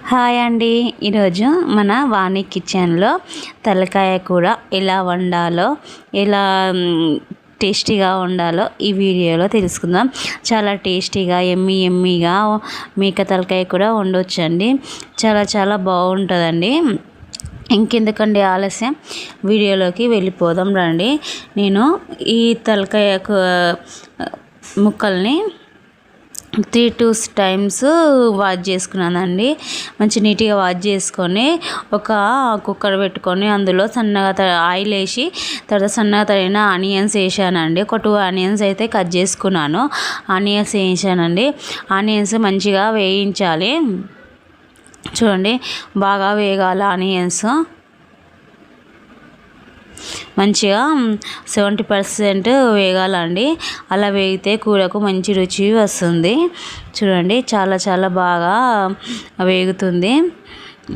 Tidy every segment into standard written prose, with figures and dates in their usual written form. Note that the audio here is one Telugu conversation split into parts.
హాయ్ అండి, ఈరోజు మన వాణి కిచెన్లో తలకాయ కూర ఎలా వండాలో, ఎలా టేస్టీగా వండాలో ఈ వీడియోలో తెలుసుకుందాం. చాలా టేస్టీగా ఎమ్మీగా మేక తలకాయ కూర వండొచ్చండి. చాలా బాగుంటుందండి. ఇంకెందుకండి ఆలస్యం, వీడియోలోకి వెళ్ళిపోదాం రండి. నేను ఈ తలకాయ ముక్కల్ని 3-2 టైమ్స్ వాష్ చేసుకున్నానండి. మంచి నీట్గా వాష్ చేసుకొని ఒక కుక్కర్ పెట్టుకొని అందులో సన్నగా ఆయిల్ వేసి తర్వాత సన్నగా తరిగిన ఆనియన్స్ వేసానండి. ఒక 2 ఆనియన్స్ అయితే కట్ చేసుకున్నాను. ఆనియన్స్ వేసానండి. ఆనియన్స్ మంచిగా వేయించాలి. చూడండి, బాగా వేగాలి ఆనియన్స్. మంచిగా 70% వేగాలండి. అలా వేగితే కూరకు మంచి రుచి వస్తుంది. చూడండి, చాలా బాగా వేగుతుంది.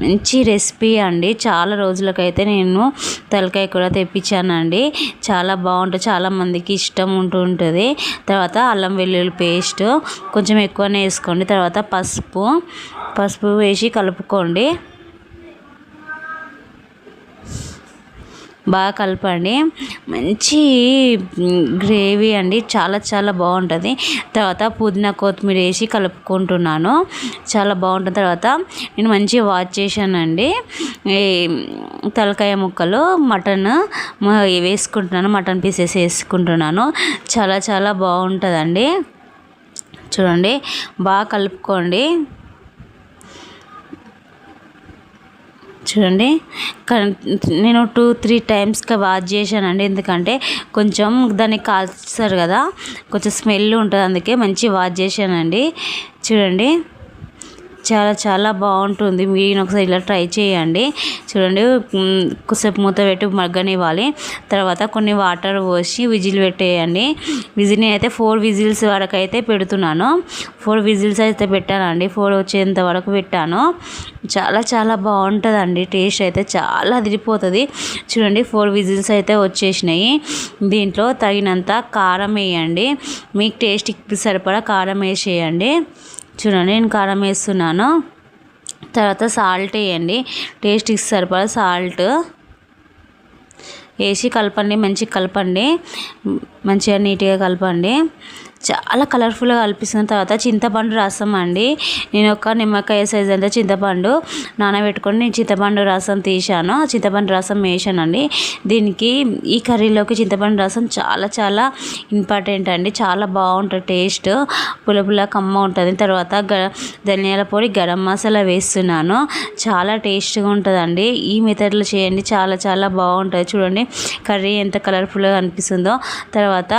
మంచి రెసిపీ అండి. చాలా రోజులకైతే నేను తలకాయ కూర తెప్పించానండి. చాలా బాగుంటుంది, చాలామందికి ఇష్టం ఉంటుంది. తర్వాత అల్లం వెల్లుల్లి పేస్ట్ కొంచెం ఎక్కువనే వేసుకోండి. తర్వాత పసుపు వేసి కలుపుకోండి. బాగా కలపండి. మంచి గ్రేవీ అండి, చాలా బాగుంటుంది. తర్వాత పుదీనా కొత్తిమీర వేసి కలుపుకుంటున్నాను. చాలా బాగుంటుంది. తర్వాత నేను మంచిగా వాష్ చేశానండి. తలకాయ ముక్కలు మటన్ వేసుకుంటున్నాను, మటన్ పీసెస్ వేసుకుంటున్నాను. చాలా బాగుంటుందండి. చూడండి, బాగా కలుపుకోండి. చూడండి, నేను 2-3 టైమ్స్గా వాష్ చేశానండి. ఎందుకంటే కొంచెం దాన్ని కాల్స్తారు కదా, కొంచెం స్మెల్ ఉంటుంది. అందుకే మంచి వాష్ చేశానండి. చూడండి, చాలా బాగుంటుంది. మీరు ఒకసారి ఇలా ట్రై చేయండి. చూడండి, కొద్దిసేపు మూత పెట్టి మగ్గనివ్వాలి. తర్వాత కొన్ని వాటర్ పోసి విజిల్ పెట్టేయండి. విజిల్ని అయితే 4 విజిల్స్ వరకు అయితే పెడుతున్నాను. 4 విజిల్స్ అయితే పెట్టానండి. 4 వచ్చేంత వరకు పెట్టాను. చాలా బాగుంటుందండి. టేస్ట్ అయితే చాలా అదిరిపోతుంది. చూడండి, 4 విజిల్స్ అయితే వచ్చేసినాయి. దీంట్లో తగినంత కారం వేయండి. మీకు టేస్ట్కి సరిపడా కారం వేసేయండి. చూడండి, నేను కారం వేస్తున్నాను. తర్వాత సాల్ట్ వేయండి. టేస్ట్కి సరిపడా సాల్ట్ వేసి కలపండి. మంచిగా నీట్గా కలపండి. చాలా కలర్ఫుల్గా కల్పిస్తున్న తర్వాత చింతపండు రసం అండి. నేను ఒక నిమ్మకాయ సైజ్ అంతా చింతపండు నానబెట్టుకొని నేను చింతపండు రసం తీసాను. చింతపండు రసం వేసానండి. దీనికి ఈ కర్రీలోకి చింతపండు రసం చాలా ఇంపార్టెంట్ అండి. చాలా బాగుంటుంది. టేస్ట్ పుల్ల కమ్మ ఉంటుంది. తర్వాత ధనియాల పొడి, గరం మసాలా వేస్తున్నాను. చాలా టేస్ట్గా ఉంటుందండి. ఈ మెథడ్లో చేయండి. చాలా బాగుంటుంది. చూడండి, కర్రీ ఎంత కలర్ఫుల్గా అనిపిస్తుందో. తర్వాత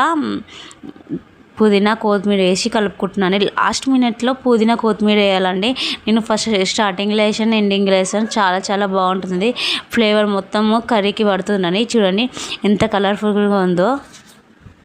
పుదీనా కొత్తిమీర వేసి కలుపుకుంటున్నాను. లాస్ట్ మినిట్లో పుదీనా కొత్తిమీర వేయాలండి. నేను ఫస్ట్ స్టార్టింగ్లో వేసాను, ఎండింగ్లో వేసాను. చాలా బాగుంటుంది. ఫ్లేవర్ మొత్తము కర్రీకి పడుతుందని. చూడండి ఎంత కలర్ఫుల్గా ఉందో.